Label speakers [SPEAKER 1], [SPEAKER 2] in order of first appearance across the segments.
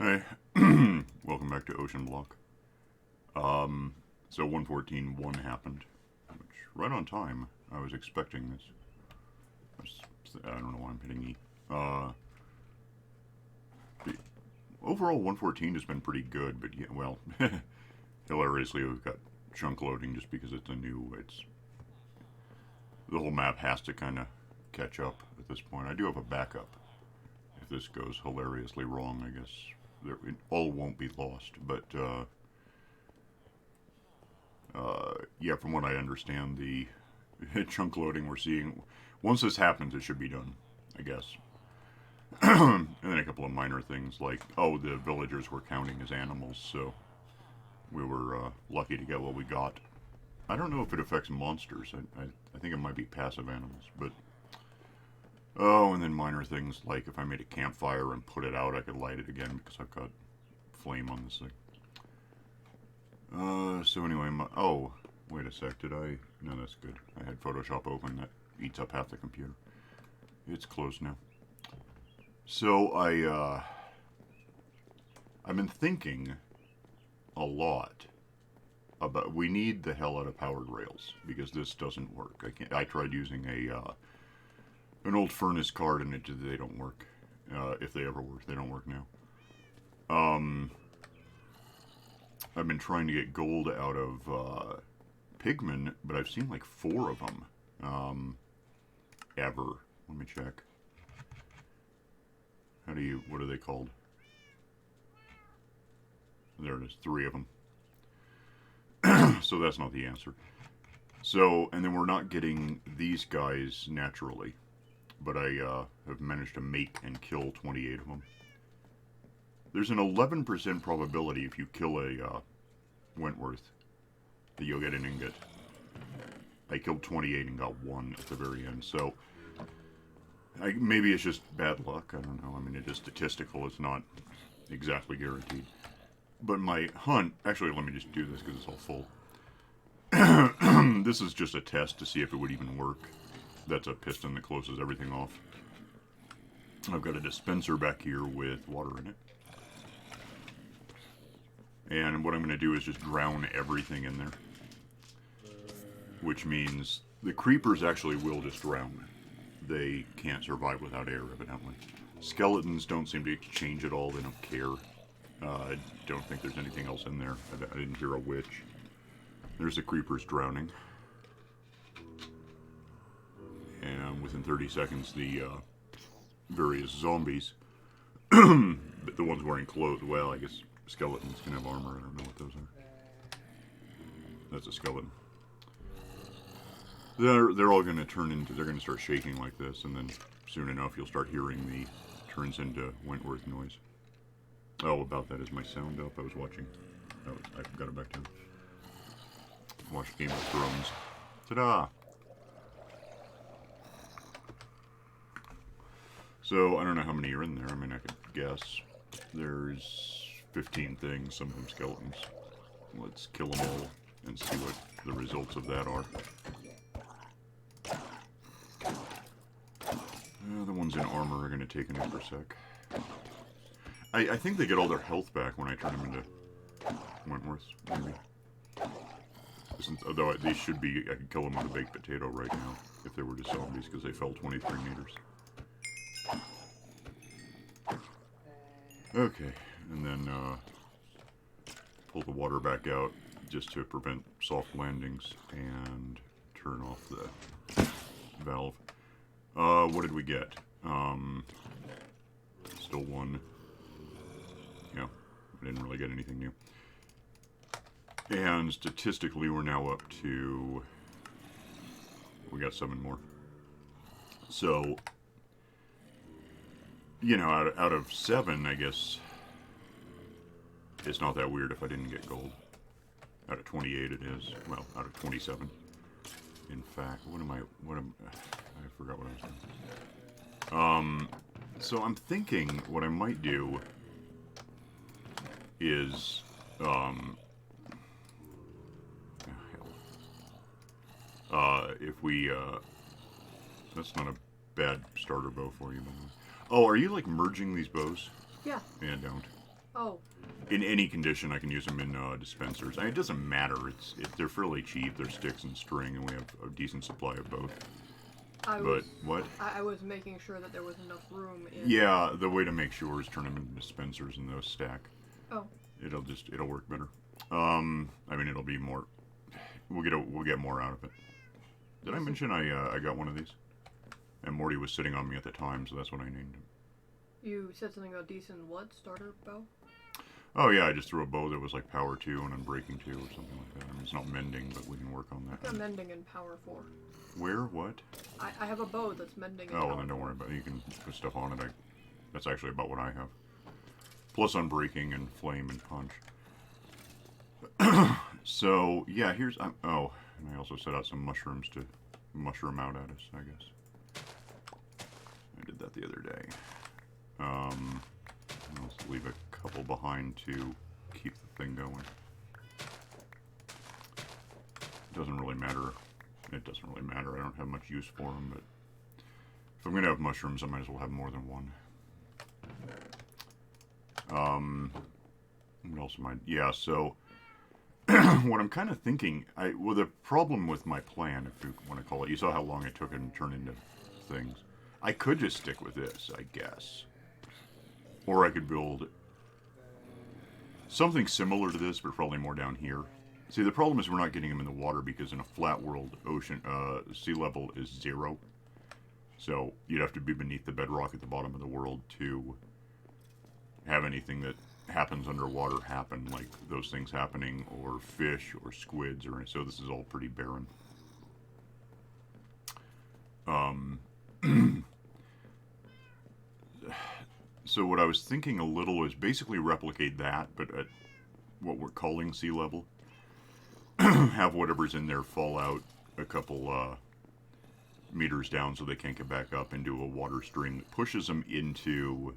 [SPEAKER 1] Hi, welcome back to Oceanblock. So 114.1 happened, which right on time. I was expecting this. I don't know why I'm hitting E. The overall 114 has been pretty good, but yeah, well, hilariously we've got chunk loading just because it's the whole map has to kind of catch up at this point. I do have a backup. If this goes hilariously wrong, I guess it all won't be lost, but yeah, from what I understand, the chunk loading we're seeing, once this happens, it should be done, I guess. And then a couple of minor things like, oh, the villagers were counting as animals, so we were lucky to get what we got. I don't know if it affects monsters. I think it might be passive animals, but oh, and then minor things like if I made a campfire and put it out, I could light it again because I've got flame on this thing. So anyway, oh, wait a sec, did I? No, that's good. I had Photoshop open, that eats up half the computer. It's closed now. So I've been thinking a lot about, we need the hell out of powered rails because this doesn't work. I tried using an old furnace card and they don't work. If they ever work, they don't work now. I've been trying to get gold out of pigmen, but I've seen like 4 of them ever. Let me check. What are they called? There it is, 3 of them. So that's not the answer. So, and then we're not getting these guys naturally, but I have managed to make and kill 28 of them. There's an 11% probability if you kill a Wentworth that you'll get an ingot. I killed 28 and got 1 at the very end, so maybe it's just bad luck, I don't know. I mean, it is statistical, it's not exactly guaranteed. But my hunt, actually let me just do this because it's all full. This is just a test to see if it would even work. That's a piston that closes everything off. I've got a dispenser back here with water in it. And what I'm going to do is just drown everything in there. Which means the creepers actually will just drown. They can't survive without air, evidently. Skeletons don't seem to change at all. They don't care. I don't think there's anything else in there. I didn't hear a witch. There's the creepers drowning. And within 30 seconds, the various zombies, the ones wearing clothes, well, I guess skeletons can have armor. I don't know what those are. That's a skeleton. They're all going to turn into, they're going to start shaking like this, and then soon enough you'll start hearing the turns into Wentworth noise. Oh, about that is my sound up. I was watching, I got it back down. Watched Game of Thrones. Ta-da! So, I don't know how many are in there. I mean, I could guess. There's 15 things, some of them skeletons. Let's kill them all and see what the results of that are. The ones in armor are going to take an extra sec. I think they get all their health back when I turn them into Wentworths, maybe. Although these should be, I could kill them with a baked potato right now if they were just zombies because they fell 23 meters. Okay, and then pull the water back out just to prevent soft landings and turn off the valve. What did we get? Still 1. Yeah, I didn't really get anything new. And statistically, we're now up to, we got 7 more. So, you know, out of 7, I guess it's not that weird if I didn't get gold. Out of 28 it is. Well, out of 27. In fact, I forgot what I was doing. So I'm thinking what I might do is, if we, that's not a bad starter bow for you, by the way. Oh, are you like merging these bows?
[SPEAKER 2] Yeah.
[SPEAKER 1] Yeah, don't.
[SPEAKER 2] Oh.
[SPEAKER 1] In any condition, I can use them in dispensers. It doesn't matter. They're fairly cheap. They're sticks and string, and we have a decent supply of both. But what?
[SPEAKER 2] I was making sure that there was enough room in.
[SPEAKER 1] Yeah, the way to make sure is turn them into dispensers and those stack.
[SPEAKER 2] Oh.
[SPEAKER 1] It'll work better. I mean, it'll be more. We'll get more out of it. Did I mention I got one of these? And Morty was sitting on me at the time, so that's what I named him.
[SPEAKER 2] You said something about decent what? Starter bow?
[SPEAKER 1] Oh yeah, I just threw a bow that was like power 2 and unbreaking 2 or something like that. I mean, it's not mending, but we can work on that.
[SPEAKER 2] I've got mending in power 4.
[SPEAKER 1] Where? What?
[SPEAKER 2] I have a bow that's mending in
[SPEAKER 1] Oh,
[SPEAKER 2] power
[SPEAKER 1] well, then don't worry about it. You can put stuff on it. That's actually about what I have. Plus unbreaking and flame and punch. So, yeah, here's... oh, and I also set out some mushrooms to mushroom out at us, I guess. I did that the other day. Let's leave a couple behind to keep the thing going. It doesn't really matter. It doesn't really matter. I don't have much use for them, but if I'm going to have mushrooms, I might as well have more than one. What else am I... Yeah, so... what I'm kind of thinking... well, the problem with my plan, if you want to call it... You saw how long it took it to turn into things. I could just stick with this, I guess. Or I could build... something similar to this, but probably more down here. See, the problem is we're not getting them in the water because in a flat world, sea level is 0. So you'd have to be beneath the bedrock at the bottom of the world to have anything that happens underwater happen, like those things happening, or fish, or squids, or so this is all pretty barren. So what I was thinking a little is basically replicate that, but at what we're calling sea level. Have whatever's in there fall out a couple meters down so they can't get back up into a water stream that pushes them into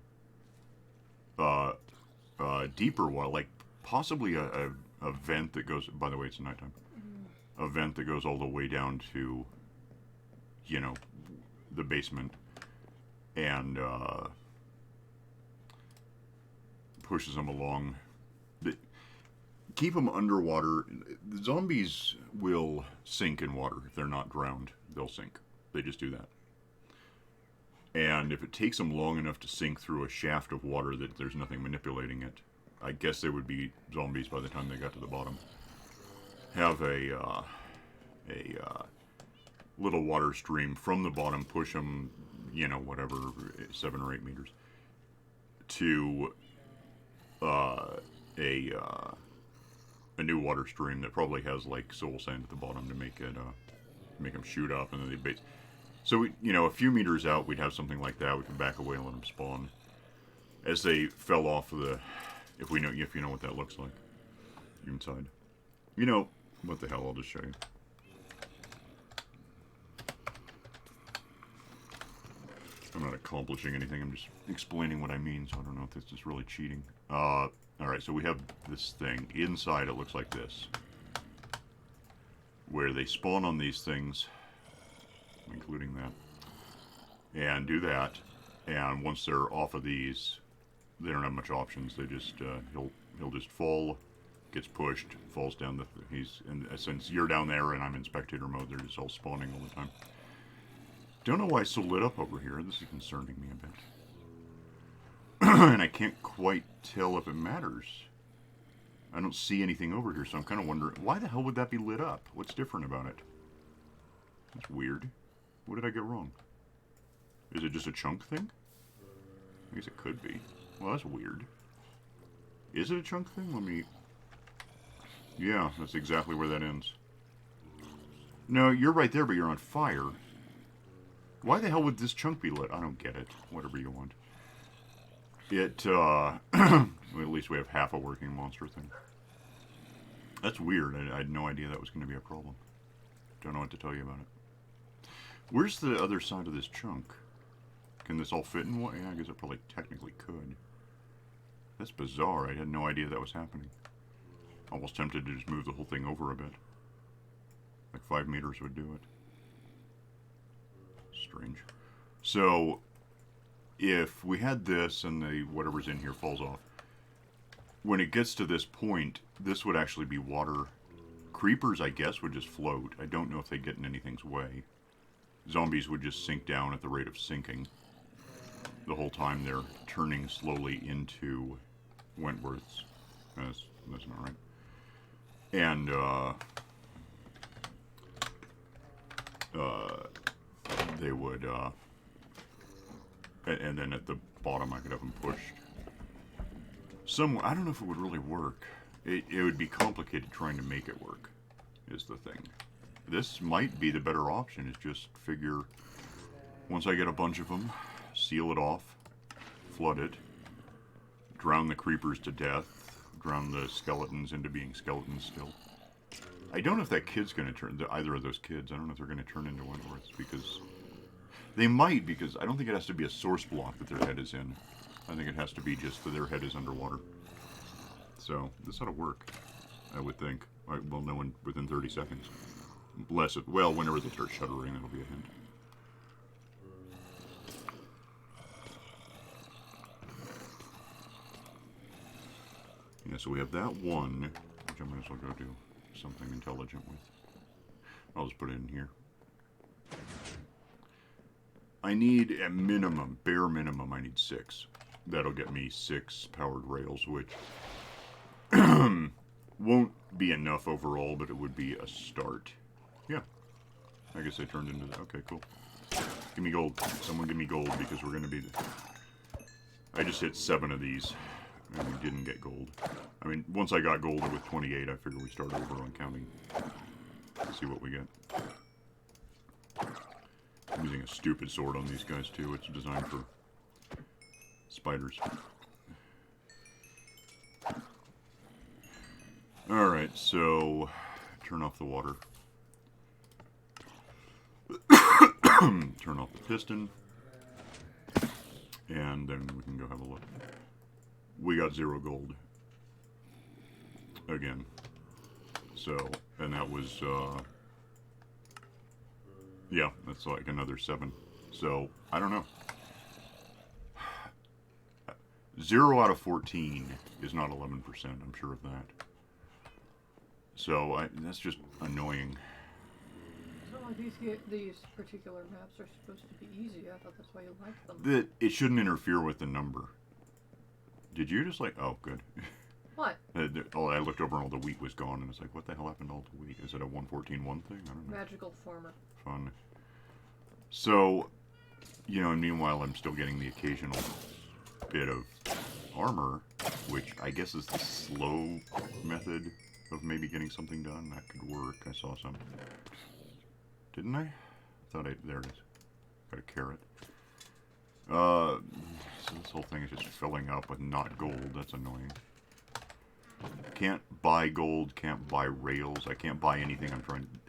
[SPEAKER 1] deeper water, like possibly a vent that goes, by the way, it's nighttime, a vent that goes all the way down to, you know, the basement and pushes them along. Keep them underwater. The zombies will sink in water. If they're not drowned, they'll sink. They just do that. And if it takes them long enough to sink through a shaft of water that there's nothing manipulating it, I guess they would be zombies by the time they got to the bottom. Have a little water stream from the bottom, push them, you know, whatever, 7 or 8 meters, to a new water stream that probably has like soul sand at the bottom to make it make them shoot up, and then they base. So we, you know, a few meters out, we'd have something like that. We can back away and let them spawn as they fell off of the. If you know what that looks like inside. You know what the hell? I'll just show you. I'm not accomplishing anything. I'm just explaining what I mean. So I don't know if this is really cheating. Alright, so we have this thing. Inside it looks like this. Where they spawn on these things, including that, and do that, and once they're off of these, they don't have much options. They just, he'll just fall, gets pushed, falls down and since you're down there and I'm in spectator mode, they're just all spawning all the time. Don't know why it's so lit up over here. This is concerning me a bit. And I can't quite tell if it matters. I don't see anything over here, so I'm kind of wondering, why the hell would that be lit up? What's different about it? That's weird. What did I get wrong? Is it just a chunk thing? I guess it could be. Well, that's weird. Is it a chunk thing? Let me... Yeah, that's exactly where that ends. No, you're right there, but you're on fire. Why the hell would this chunk be lit? I don't get it. Whatever you want. It, well, at least we have half a working monster thing. That's weird. I had no idea that was going to be a problem. Don't know what to tell you about it. Where's the other side of this chunk? Can this all fit in one? Yeah, I guess it probably technically could. That's bizarre. I had no idea that was happening. Almost tempted to just move the whole thing over a bit. Like 5 meters would do it. Strange. So, if we had this and whatever's in here falls off, when it gets to this point, this would actually be water. Creepers, I guess, would just float. I don't know if they get in anything's way. Zombies would just sink down at the rate of sinking. The whole time they're turning slowly into Wentworths. That's not right. And, they would, and then at the bottom I could have them pushed. I don't know if it would really work. It would be complicated trying to make it work, is the thing. This might be the better option, is just figure, once I get a bunch of them, seal it off, flood it, drown the creepers to death, drown the skeletons into being skeletons still. I don't know if that kid's going to turn, either of those kids, I don't know if they're going to turn into Wentworths, because they might, because I don't think it has to be a source block that their head is in. I think it has to be just that their head is underwater. So, this ought to work, I would think. We'll know within 30 seconds. Well, whenever they start shuddering, that'll be a hint. Yeah, so we have that one, which I might as well go do something intelligent with. I'll just put it in here. I need a minimum, bare minimum, I need 6. That'll get me 6 powered rails, which won't be enough overall, but it would be a start. Yeah. I guess I turned into that. Okay, cool. Give me gold. Someone give me gold, because we're going to be... I just hit 7 of these, and we didn't get gold. I mean, once I got gold with 28, I figure we start over on counting. Let's see what we get. I'm using a stupid sword on these guys, too. It's designed for spiders. Alright, so... turn off the water. Turn off the piston. And then we can go have a look. We got 0 gold. Again. So, and that was, yeah, that's like another 7. So, I don't know. 0 out of 14 is not 11%, I'm sure of that. So, that's just annoying.
[SPEAKER 2] So like these particular maps are supposed to be easy. I thought that's why you liked them.
[SPEAKER 1] That it shouldn't interfere with the number. Did you just like... Oh, good.
[SPEAKER 2] What?
[SPEAKER 1] I looked over and all the wheat was gone, and it's like, what the hell happened to all the wheat? Is it a 114.1 thing? I don't know.
[SPEAKER 2] Magical farmer.
[SPEAKER 1] Fun. So, you know, and meanwhile I'm still getting the occasional bit of armor, which I guess is the slow method of maybe getting something done. That could work. I saw some. Didn't I? There it is. Got a carrot. So this whole thing is just filling up with not gold. That's annoying. Can't buy gold, can't buy rails, I can't buy anything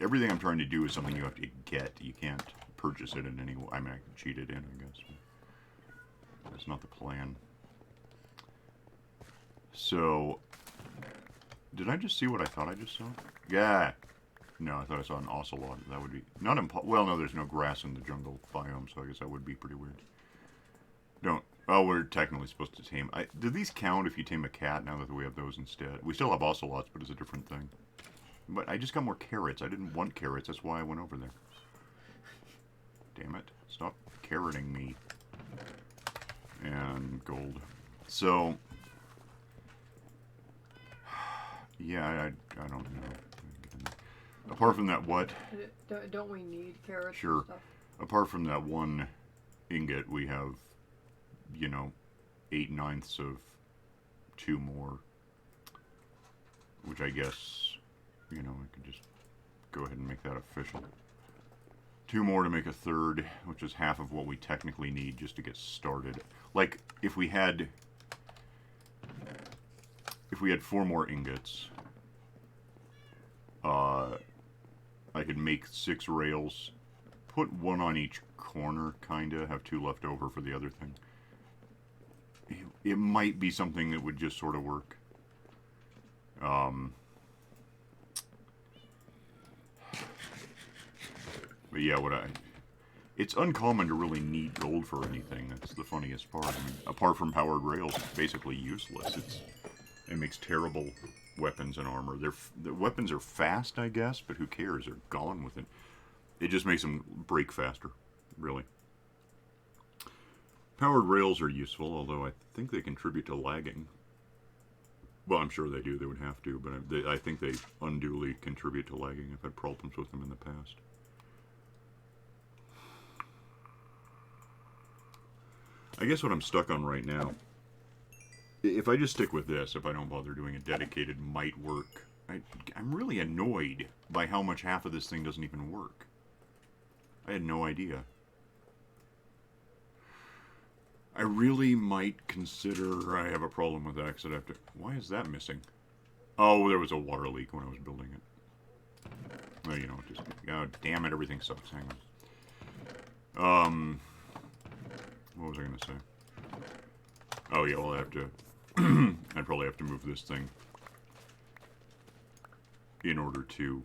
[SPEAKER 1] everything I'm trying to do is something you have to get. You can't purchase it in any way. I mean, I can cheat it in, I guess. But that's not the plan. So, did I just see what I thought I just saw? Yeah. No, I thought I saw an ocelot. That would be not well, no, there's no grass in the jungle biome, so I guess that would be pretty weird. Oh, we're technically supposed to tame... do these count if you tame a cat now that we have those instead? We still have ocelots, but it's a different thing. But I just got more carrots. I didn't want carrots. That's why I went over there. Damn it. Stop carroting me. And gold. So... yeah, I don't know. Apart from that, what?
[SPEAKER 2] Don't we need carrots
[SPEAKER 1] Sure.
[SPEAKER 2] and stuff?
[SPEAKER 1] Apart from that one ingot, we have... you know, 8/9 of 2 more, which I guess, you know, I could just go ahead and make that official. 2 more to make a 3rd, which is half of what we technically need just to get started. Like, if we had 4 more ingots, I could make 6 rails, put 1 on each corner, kinda, have 2 left over for the other thing. It might be something that would just sort of work. But yeah, it's uncommon to really need gold for anything. That's the funniest part. I mean, apart from powered rails, it's basically useless. and makes terrible weapons and armor. The weapons are fast, I guess, but who cares? They're gone with it. It just makes them break faster, really. Powered rails are useful, although I think they contribute to lagging. Well, I'm sure they do. They would have to, but I think they unduly contribute to lagging. I've had problems with them in the past. I guess what I'm stuck on right now, if I just stick with this, if I don't bother doing a dedicated might work, I'm really annoyed by how much half of this thing doesn't even work. I had no idea. I really might consider I have a problem with that because I'd have to... Why is that missing? Oh, there was a water leak when I was building it. Well, you know, just... Oh, damn it, everything sucks. Hang on. What was I going to say? Oh, yeah, well, I have to... I'd probably have to move this thing in order to...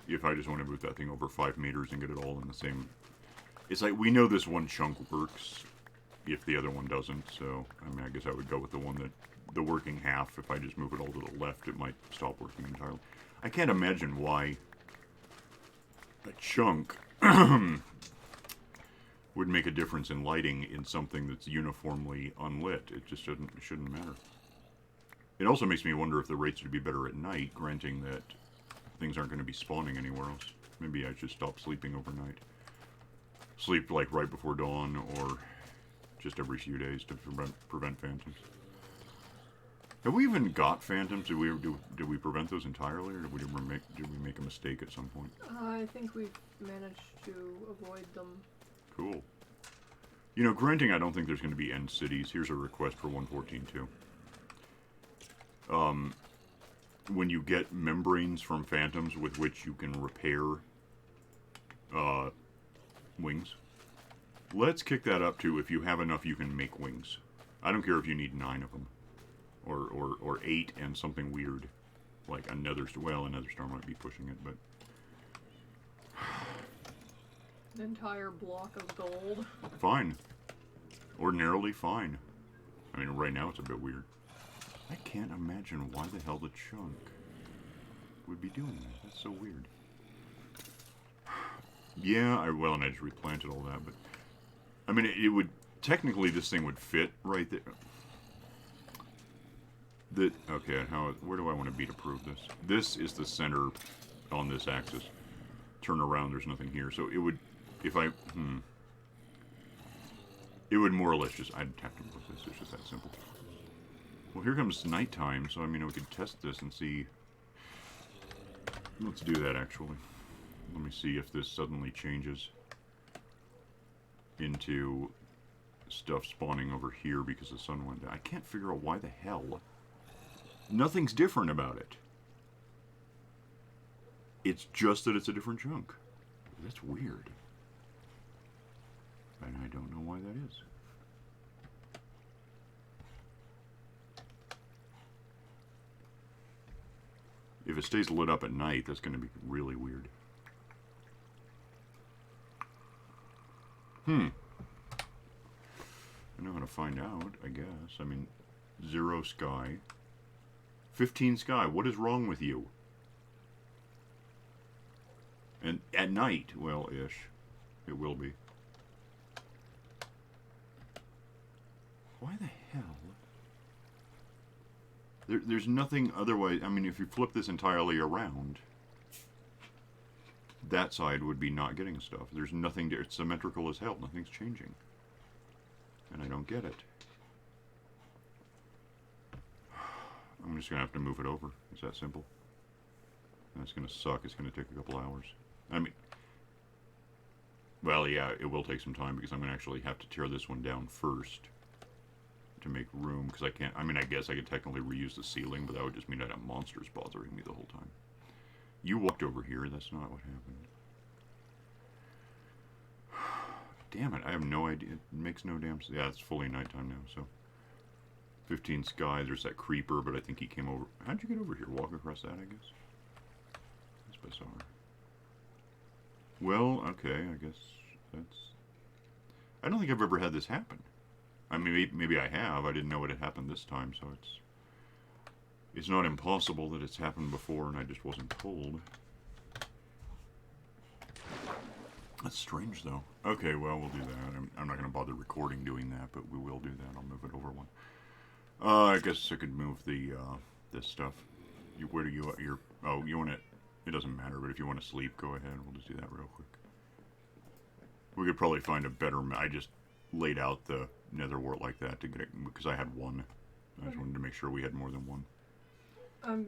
[SPEAKER 1] If I just want to move that thing over 5 meters and get it all in the same... It's like, we know this one chunk works if the other one doesn't, so, I mean, I guess I would go with the one that... The working half. If I just move it all to the left, it might stop working entirely. I can't imagine why a chunk would make a difference in lighting in something that's uniformly unlit. It just shouldn't matter. It also makes me wonder if the rates would be better at night, granting that things aren't going to be spawning anywhere else. Maybe I should stop sleeping overnight. Sleep like right before dawn, or just every few days to prevent phantoms. Have we even got phantoms? Did we prevent those entirely, or did we make a mistake at some point?
[SPEAKER 2] I think we've managed to avoid them.
[SPEAKER 1] Cool. You know, granting I don't think there's going to be end cities. Here's a request for 114.2. When you get membranes from phantoms with which you can repair wings, let's kick that up to if you have enough you can make wings. I don't care if you need 9 of them. Or 8 and something weird. Like another star might be pushing it, but...
[SPEAKER 2] An entire block of gold.
[SPEAKER 1] Fine. Ordinarily fine. I mean, right now it's a bit weird. I can't imagine why the hell the chunk would be doing that. That's so weird. Yeah, and I just replanted all that, but... I mean, it would... Technically, this thing would fit right there. Okay, where do I want to be to prove this? This is the center on this axis. Turn around, there's nothing here. So it would, if I, it would more or less just, I'd have to move this, it's just that simple. Well, here comes nighttime, so I mean, we could test this and see. Let's do that, actually. Let me see if this suddenly changes into stuff spawning over here because the sun went down. I can't figure out why the hell. Nothing's different about it. It's just that it's a different chunk. That's weird. And I don't know why that is. If it stays lit up at night, that's going to be really weird. I know how to find out, I guess. I mean, 0 sky. 15 sky, what is wrong with you? And at night, well, ish. It will be. Why the hell? There's nothing otherwise. I mean, if you flip this entirely around, that side would be not getting stuff. There's nothing, it's symmetrical as hell. Nothing's changing. And I don't get it. I'm just going to have to move it over. It's that simple. And it's going to suck. It's going to take a couple hours. I mean, well, yeah, it will take some time because I'm going to actually have to tear this one down first to make room because I can't, I mean, I guess I could technically reuse the ceiling, but that would just mean I'd have monsters bothering me the whole time. You walked over here. That's not what happened. Damn it. I have no idea. It makes no damn sense. Yeah, it's fully nighttime now, so. 15 sky, there's that creeper, but I think he came over. How'd you get over here? Walk across that, I guess? That's bizarre. Well, okay, I guess that's... I don't think I've ever had this happen. I mean, maybe I have. I didn't know it had happened this time, so it's... It's not impossible that it's happened before and I just wasn't told. That's strange, though. Okay, well, we'll do that. I'm not going to bother recording doing that, but we will do that. I'll move it over one. I guess I could move the this stuff. Where do you... oh, you want it... It doesn't matter, but if you want to sleep, go ahead. We'll just do that real quick. We could probably find a better... I just laid out the nether wart like that to get it... Because I had one. I just wanted to make sure we had more than one.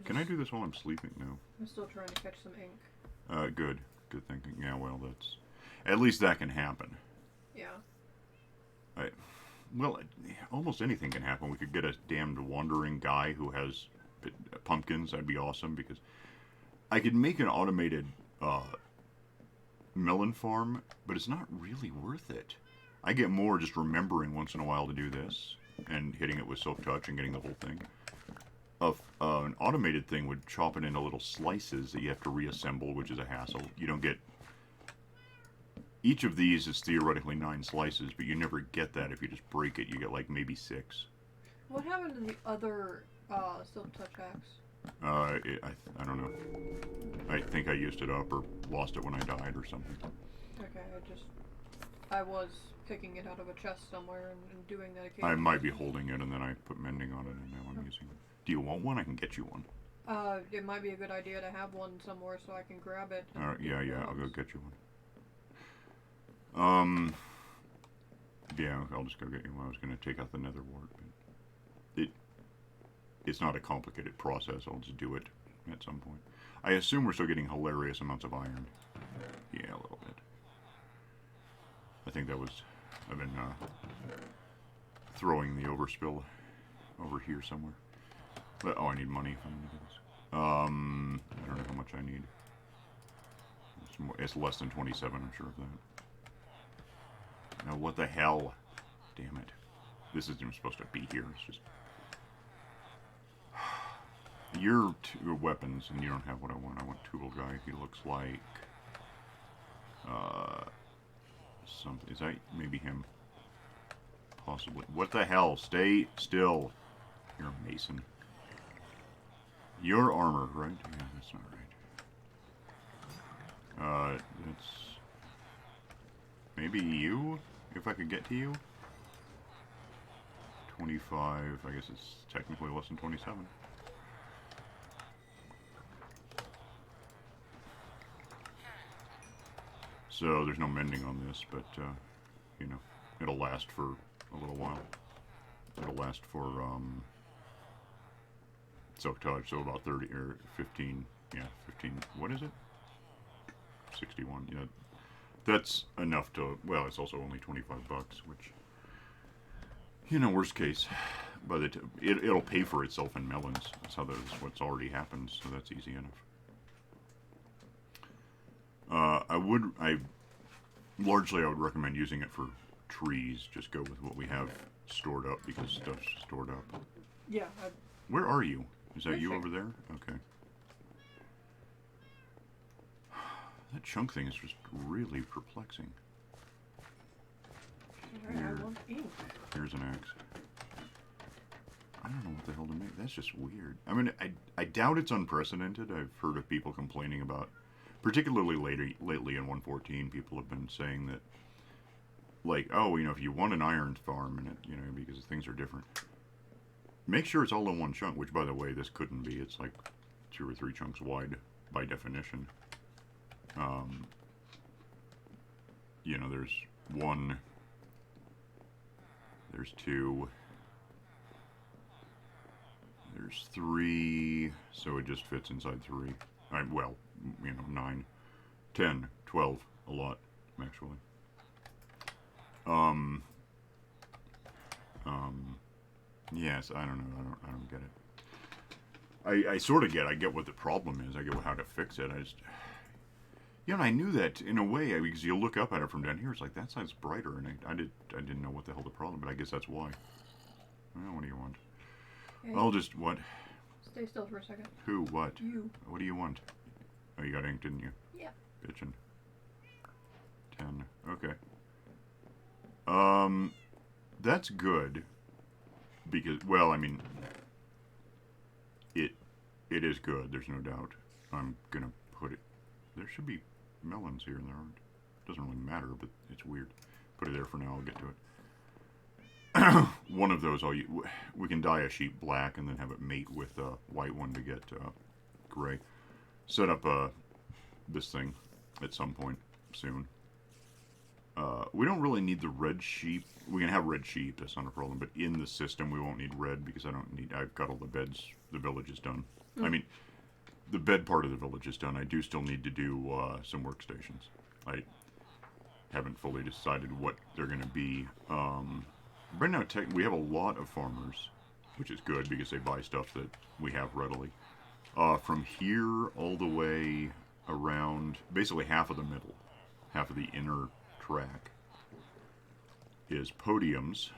[SPEAKER 1] Can I do this while I'm sleeping? No.
[SPEAKER 2] I'm still trying to catch some ink.
[SPEAKER 1] Good. Good thinking. Yeah, well, that's... At least that can happen.
[SPEAKER 2] Yeah.
[SPEAKER 1] Well, almost anything can happen. We could get a damned wandering guy who has pumpkins. That'd be awesome, because I could make an automated melon farm, but it's not really worth it. I get more just remembering once in a while to do this and hitting it with silk touch and getting the whole thing. An automated thing would chop it into little slices that you have to reassemble, which is a hassle. You don't get... Each of these is theoretically 9 slices, but you never get that if you just break it. You get like maybe 6.
[SPEAKER 2] What happened to the other silk touch axe?
[SPEAKER 1] I don't know. I think I used it up or lost it when I died or something.
[SPEAKER 2] Okay, I was picking it out of a chest somewhere and doing that occasionally.
[SPEAKER 1] I might be holding it and then I put mending on it and now I'm using it. Do you want one? I can get you one.
[SPEAKER 2] It might be a good idea to have one somewhere so I can grab it.
[SPEAKER 1] Yeah, I'll go get you one. Yeah, I'll just go get you one. I was going to take out the nether wart, but it's not a complicated process. I'll just do it at some point. I assume we're still getting hilarious amounts of iron. Yeah, a little bit. I think that was... I've been throwing the overspill over here somewhere. But, oh, I need money if I'm going to do this. I don't know how much I need. It's less than 27, I'm sure of that. Now, what the hell? Damn it. This isn't even supposed to be here. It's just... Your weapons, and you don't have what I want. I want Tool Guy. He looks like... something. Is that maybe him? Possibly. What the hell? Stay still. You're a mason. Your armor, right? Yeah, that's not right. It's... Maybe you? If I could get to you? 25, I guess it's technically less than 27. So there's no mending on this, but, you know, it'll last for a little while. It'll last for, silk touch, so about 30, or 15, yeah, 15, what is it? 61, yeah. That's enough to, well, it's also only 25 bucks, which, you know, worst case, but it'll pay for itself in melons. That's how what's already happened, so that's easy enough. Largely I would recommend using it for trees. Just go with what we have stored up, because stuff's stored up.
[SPEAKER 2] Yeah.
[SPEAKER 1] Where are you? Is that you over there? Okay. That chunk thing is just really perplexing.
[SPEAKER 2] I want ink.
[SPEAKER 1] Here's an axe. I don't know what the hell to make. That's just weird. I mean, I doubt it's unprecedented. I've heard of people complaining about, particularly lately in 1.14, people have been saying that, like, oh, you know, if you want an iron farm, and it, you know, because things are different, make sure it's all in one chunk, which, by the way, this couldn't be. It's like 2 or 3 chunks wide by definition. You know, there's 1, there's 2, there's 3, so it just fits inside 3. Well, you know, 9, 10, 12, a lot, actually. Yes, I don't know, I don't get it. I sort of I get what the problem is, I get how to fix it, I just... You know, I knew that in a way, because you look up at it from down here, it's like, that side's brighter, and I didn't know what the hell the problem, but I guess that's why. Well, what do you want?
[SPEAKER 2] Hey,
[SPEAKER 1] I'll just, what?
[SPEAKER 2] stay still for a second.
[SPEAKER 1] Who, what?
[SPEAKER 2] You.
[SPEAKER 1] What do you want? Oh, you got ink, didn't you?
[SPEAKER 2] Yeah.
[SPEAKER 1] Bitchin'. 10, okay. That's good, because, well, I mean, it It is good, there's no doubt. I'm gonna put it... There should be melons here and there aren't. Doesn't really matter, but it's weird. Put it there for now, I'll get to it. One of those, we can dye a sheep black and then have it mate with a white one to get gray. Set up this thing at some point soon. We don't really need the red sheep. We can have red sheep, that's not a problem. But in the system, we won't need red because I've got all the beds. The village is done. I mean, the bed part of the village is done. I do still need to do some workstations. I haven't fully decided what they're going to be. Right now, we have a lot of farmers, which is good because they buy stuff that we have readily. From here all the way around, basically half of the middle, half of the inner track is podiums.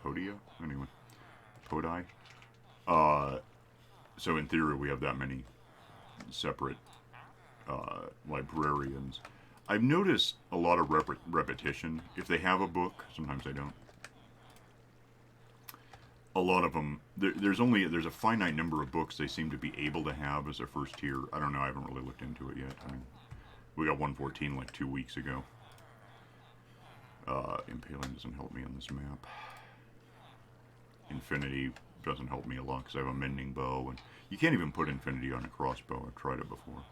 [SPEAKER 1] Podia? Anyway. Podi? So in theory we have that many separate librarians. I've noticed a lot of repetition. If they have a book, sometimes they don't. A lot of them, there's a finite number of books they seem to be able to have as a first tier. I don't know, I haven't really looked into it yet. I mean, we got 114 like 2 weeks ago. Impaling doesn't help me on this map. Infinity doesn't help me a lot because I have a mending bow, and you can't even put infinity on a crossbow. I've tried it before.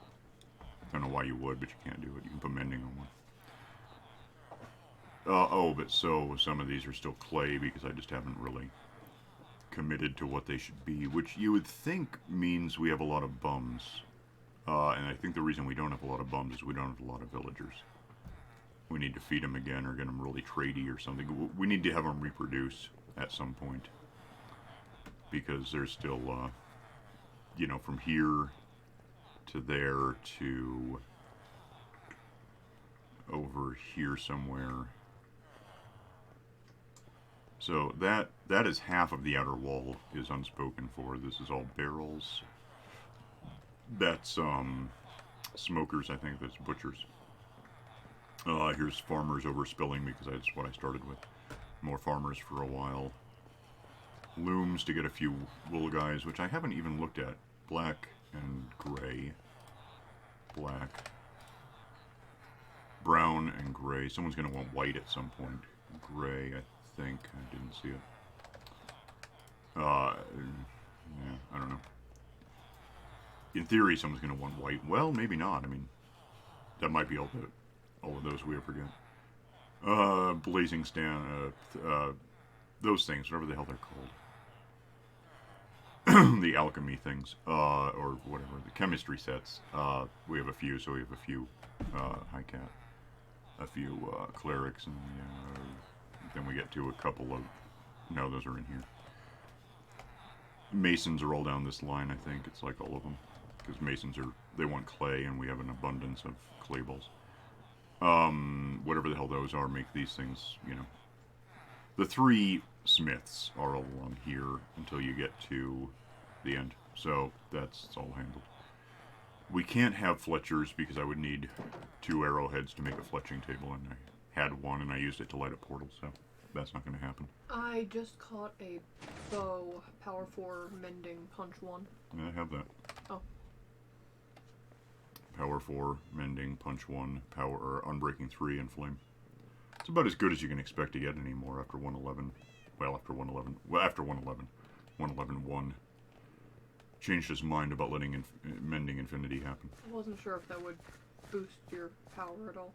[SPEAKER 1] I don't know why you would, but you can't do it. You can put mending on one. But so some of these are still clay because I just haven't really committed to what they should be, which you would think means we have a lot of bums. And I think the reason we don't have a lot of bums is we don't have a lot of villagers. We need to feed them again or get them really tradey or something. We need to have them reproduce at some point. Because there's still, from here to there to over here somewhere. So that is half of the outer wall is unspoken for. This is all barrels. That's smokers, I think. That's butchers. Here's farmers overspilling because that's what I started with. More farmers for a while. Looms to get a few wool guys, which I haven't even looked at. Black and gray. Black. Brown and gray. Someone's going to want white at some point. Gray, I think. I didn't see it. Yeah, I don't know. In theory, someone's going to want white. Well, maybe not. I mean, that might be all of those we ever get. Blazing stand, those things, whatever the hell they're called. The alchemy things, or whatever, the chemistry sets. We have a few, so we have a few high cat, a few clerics, and then we get to a couple of, no, those are in here. Masons are all down this line, I think. It's like all of them. Because masons they want clay, and we have an abundance of clay balls. Whatever the hell those are, make these things, The 3 smiths are all along here until you get to the end. So that's all handled. We can't have fletchers because I would need 2 arrowheads to make a fletching table, and I had one and I used it to light a portal, so that's not going to happen.
[SPEAKER 2] I just caught a bow, power 4, mending, punch 1.
[SPEAKER 1] Yeah, I have that.
[SPEAKER 2] Oh.
[SPEAKER 1] Power 4, mending, punch 1, unbreaking 3, and flame. It's about as good as you can expect to get anymore after 111. Well, after 111. Well, after 111. 111.1 changed his mind about letting mending infinity happen.
[SPEAKER 2] I wasn't sure if that would boost your power at all.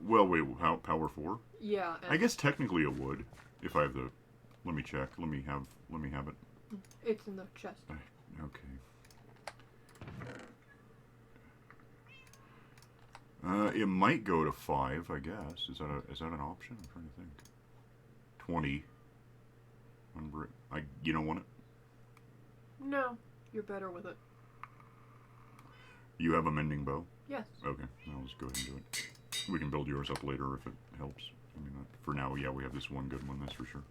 [SPEAKER 1] Well, wait, power 4?
[SPEAKER 2] Yeah.
[SPEAKER 1] I guess technically it would, if I have the... Let me check. Let me have it.
[SPEAKER 2] It's in the chest.
[SPEAKER 1] Okay. It might go to 5, I guess. Is that an option? I'm trying to think. 20. You don't want it?
[SPEAKER 2] No, you're better with it.
[SPEAKER 1] You have a mending bow?
[SPEAKER 2] Yes.
[SPEAKER 1] Okay, I'll just go ahead and do it. We can build yours up later if it helps. I mean, for now, yeah, we have this one good one, that's for sure.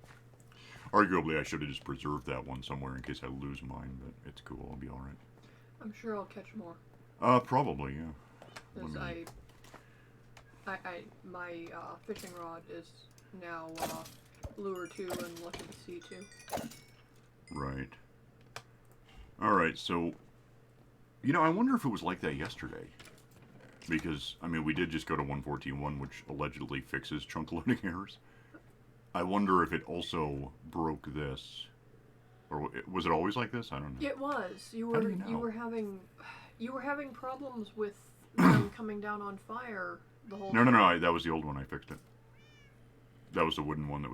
[SPEAKER 1] Arguably, I should have just preserved that one somewhere in case I lose mine, but it's cool. I'll be all right.
[SPEAKER 2] I'm sure I'll catch more.
[SPEAKER 1] Probably, yeah.
[SPEAKER 2] Because my fishing rod is now lure 2 and lucky to sea 2.
[SPEAKER 1] Right. Alright, so You know, I wonder if it was like that yesterday. Because, I mean, we did just go to 114.1, which allegedly fixes chunk loading errors. I wonder if it also broke this. Or was it always like this? I don't know.
[SPEAKER 2] It was. You
[SPEAKER 1] How
[SPEAKER 2] were
[SPEAKER 1] do you know?
[SPEAKER 2] you were having problems with them coming down on fire the whole
[SPEAKER 1] No,
[SPEAKER 2] time.
[SPEAKER 1] that was the old one. I fixed it. That was the wooden one that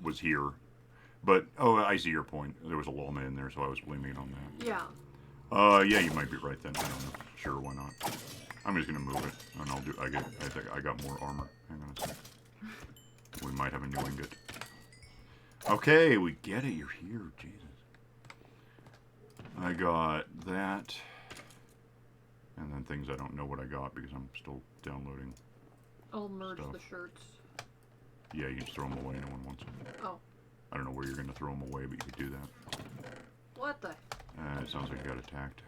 [SPEAKER 1] was here. But, oh, I see your point. There was a llama in there, so I was blaming it on that.
[SPEAKER 2] Yeah.
[SPEAKER 1] Yeah, you might be right then. I don't know. Sure, why not? I'm just gonna move it, and I think I got more armor. Hang on a sec. We might have a new ingot. Okay, we get it. You're here. Jesus. I got that. And then things I don't know what I got because I'm still downloading.
[SPEAKER 2] I'll merge
[SPEAKER 1] Stuff.
[SPEAKER 2] the shirts.
[SPEAKER 1] Yeah, you can just throw them away. No one wants them.
[SPEAKER 2] Oh.
[SPEAKER 1] I don't know where you're going to throw them away, but you could do that.
[SPEAKER 2] What the?
[SPEAKER 1] It sounds like you got attacked.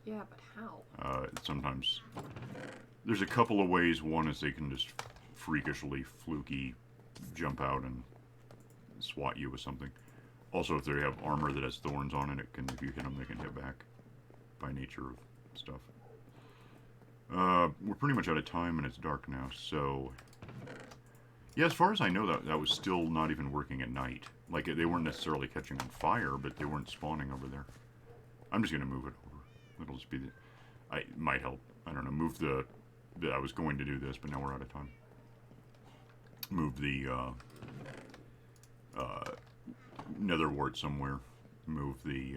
[SPEAKER 2] Yeah, but how?
[SPEAKER 1] Sometimes there's a couple of ways. One is they can just freakishly, fluky jump out and swat you with something. Also, if they have armor that has thorns on it, if you hit them, they can hit back by nature of stuff. We're pretty much out of time, and it's dark now, so... Yeah, as far as I know, that was still not even working at night. Like, they weren't necessarily catching on fire, but they weren't spawning over there. I'm just going to move it over. It'll just be it might help. I don't know, move I was going to do this, but now we're out of time. Move the, nether wart somewhere. Move the,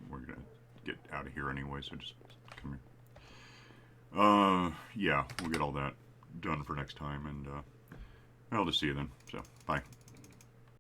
[SPEAKER 1] we're going to get out of here anyway, so just come here. Yeah, we'll get all that done for next time, and, I'll just see you then. So, bye.